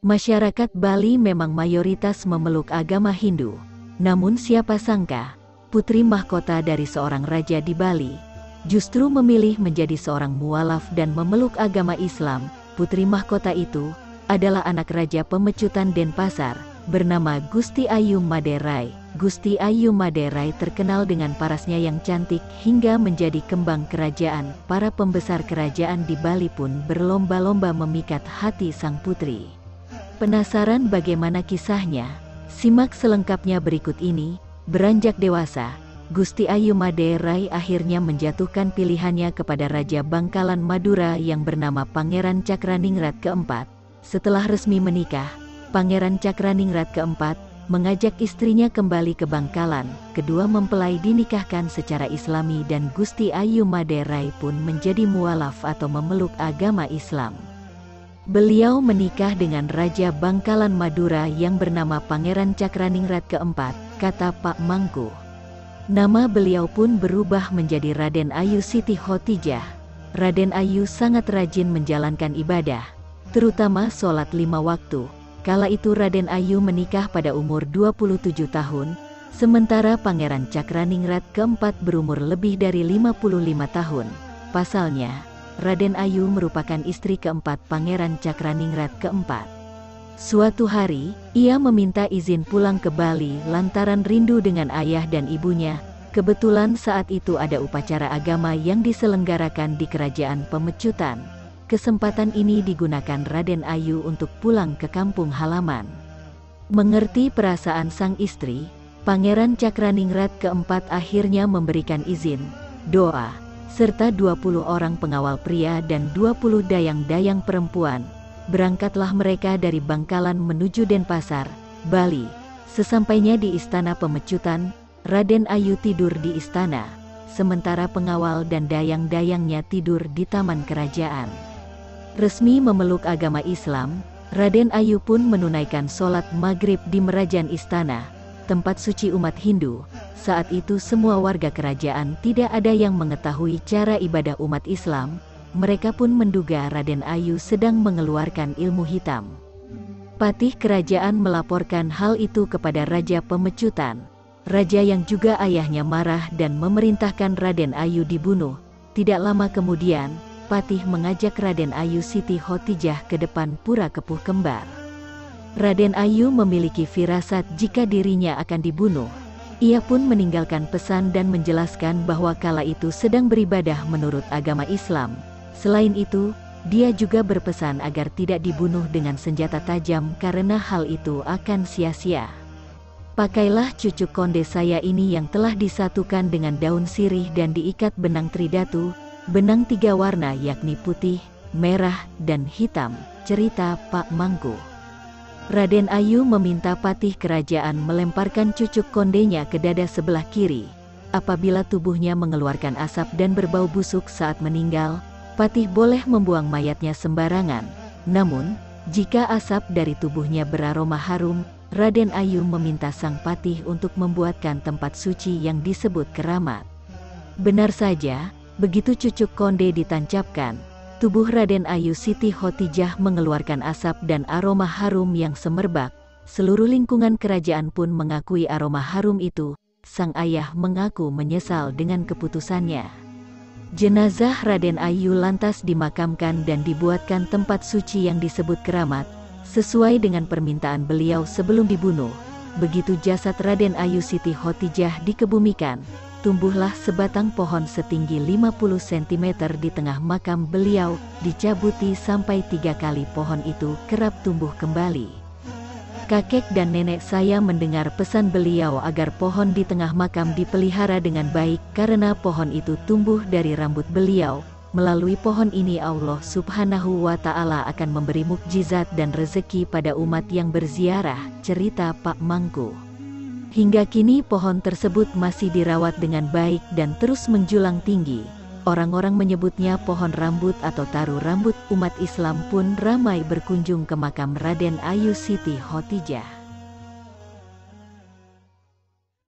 Masyarakat Bali memang mayoritas memeluk agama Hindu. Namun siapa sangka, putri mahkota dari seorang raja di Bali, justru memilih menjadi seorang mualaf dan memeluk agama Islam. Putri mahkota itu adalah anak Raja Pemecutan Denpasar, bernama Gusti Ayu Maderai. Gusti Ayu Maderai terkenal dengan parasnya yang cantik hingga menjadi kembang kerajaan. Para pembesar kerajaan di Bali pun berlomba-lomba memikat hati sang putri. Penasaran bagaimana kisahnya? Simak selengkapnya berikut ini. Beranjak dewasa, Gusti Ayu Maderai akhirnya menjatuhkan pilihannya kepada Raja Bangkalan Madura yang bernama Pangeran Cakraningrat keempat. Setelah resmi menikah, Pangeran Cakraningrat keempat mengajak istrinya kembali ke Bangkalan. Kedua mempelai dinikahkan secara Islami dan Gusti Ayu Maderai pun menjadi mualaf atau memeluk agama Islam. Beliau menikah dengan Raja Bangkalan Madura yang bernama Pangeran Cakraningrat keempat, kata Pak Mangku. Nama beliau pun berubah menjadi Raden Ayu Siti Khotijah. Raden Ayu sangat rajin menjalankan ibadah, terutama sholat 5 waktu. Kala itu Raden Ayu menikah pada umur 27 tahun, sementara Pangeran Cakraningrat keempat berumur lebih dari 55 tahun. Pasalnya, Raden Ayu merupakan istri keempat Pangeran Cakraningrat keempat. Suatu hari, ia meminta izin pulang ke Bali lantaran rindu dengan ayah dan ibunya. Kebetulan saat itu ada upacara agama yang diselenggarakan di Kerajaan Pemecutan. Kesempatan ini digunakan Raden Ayu untuk pulang ke kampung halaman. Mengerti perasaan sang istri, Pangeran Cakraningrat keempat akhirnya memberikan izin, doa, serta 20 orang pengawal pria dan 20 dayang-dayang perempuan. Berangkatlah mereka dari Bangkalan menuju Denpasar, Bali. Sesampainya di Istana Pemecutan, Raden Ayu tidur di istana, sementara pengawal dan dayang-dayangnya tidur di taman kerajaan. Resmi memeluk agama Islam, Raden Ayu pun menunaikan sholat maghrib di Merajan Istana, tempat suci umat Hindu. Saat itu semua warga kerajaan tidak ada yang mengetahui cara ibadah umat Islam. Mereka pun menduga Raden Ayu sedang mengeluarkan ilmu hitam. Patih kerajaan melaporkan hal itu kepada Raja Pemecutan. Raja yang juga ayahnya marah dan memerintahkan Raden Ayu dibunuh. Tidak lama kemudian, Patih mengajak Raden Ayu Siti Khotijah ke depan pura Kepuh Kembar. Raden Ayu memiliki firasat jika dirinya akan dibunuh. Ia pun meninggalkan pesan dan menjelaskan bahwa kala itu sedang beribadah menurut agama Islam. Selain itu, dia juga berpesan agar tidak dibunuh dengan senjata tajam karena hal itu akan sia-sia. Pakailah cucuk konde saya ini yang telah disatukan dengan daun sirih dan diikat benang tridatu, benang 3 warna yakni putih, merah, dan hitam, cerita Pak Mangku. Raden Ayu meminta patih kerajaan melemparkan cucuk kondenya ke dada sebelah kiri. Apabila tubuhnya mengeluarkan asap dan berbau busuk saat meninggal, patih boleh membuang mayatnya sembarangan. Namun, jika asap dari tubuhnya beraroma harum, Raden Ayu meminta sang patih untuk membuatkan tempat suci yang disebut keramat. Benar saja, begitu cucuk konde ditancapkan, tubuh Raden Ayu Siti Khotijah mengeluarkan asap dan aroma harum yang semerbak. Seluruh lingkungan kerajaan pun mengakui aroma harum itu. Sang ayah mengaku menyesal dengan keputusannya. Jenazah Raden Ayu lantas dimakamkan dan dibuatkan tempat suci yang disebut keramat, sesuai dengan permintaan beliau sebelum dibunuh. Begitu jasad Raden Ayu Siti Khotijah dikebumikan, tumbuhlah sebatang pohon setinggi 50 cm di tengah makam beliau. Dicabuti sampai 3 kali pohon itu kerap tumbuh kembali. Kakek dan nenek saya mendengar pesan beliau agar pohon di tengah makam dipelihara dengan baik karena pohon itu tumbuh dari rambut beliau. Melalui pohon ini Allah Subhanahu wa Ta'ala akan memberi mukjizat dan rezeki pada umat yang berziarah, cerita Pak Mangku. Hingga kini pohon tersebut masih dirawat dengan baik dan terus menjulang tinggi. Orang-orang menyebutnya pohon rambut atau taru rambut. Umat Islam pun ramai berkunjung ke makam Raden Ayu Siti Khotijah.